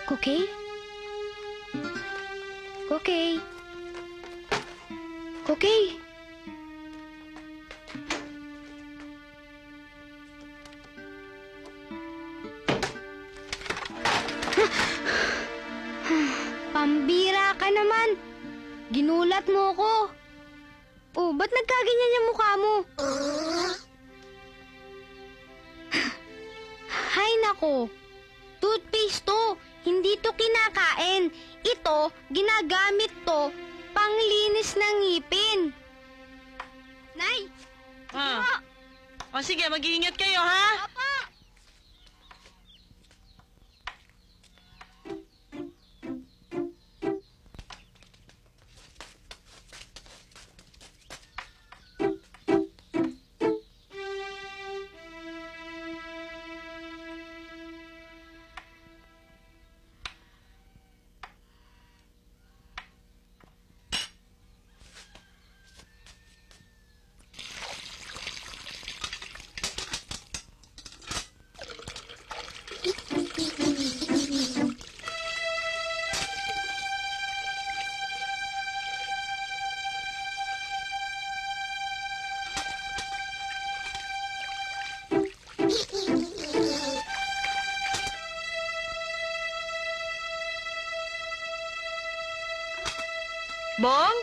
Kokey? Kokey? Kokey? Pambira ka naman. Ginulat mo ko. Oh, ba't nagkaganyan yung mukha mo? Hay nako. Toothpaste to. Hindi to kinakain. Ito, ginagamit to panglinis ng ngipin. Nay! Ah. O sige, mag-iingat kayo, ha? Papa! Bong?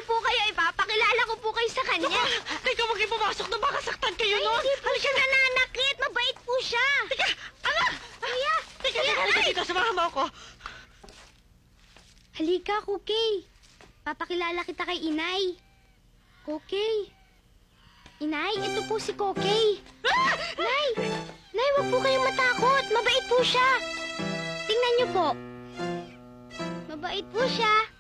Hindi po kayo, ipapakilala ko po kayo sa kanya. Teka, huwag kayo pumasok na baka saktan kayo Ay, nun. hindi po siya nananakit. Mabait po siya. Teka, ano? Kuya! Teka, halika dito, samahan mo ako. Halika, Cookie. Papakilala kita kay Inay. Cookie. Inay, ito po si Cookie. Nay! Nay, wag po kayong matakot. Mabait po siya. Tingnan niyo po. Mabait po siya.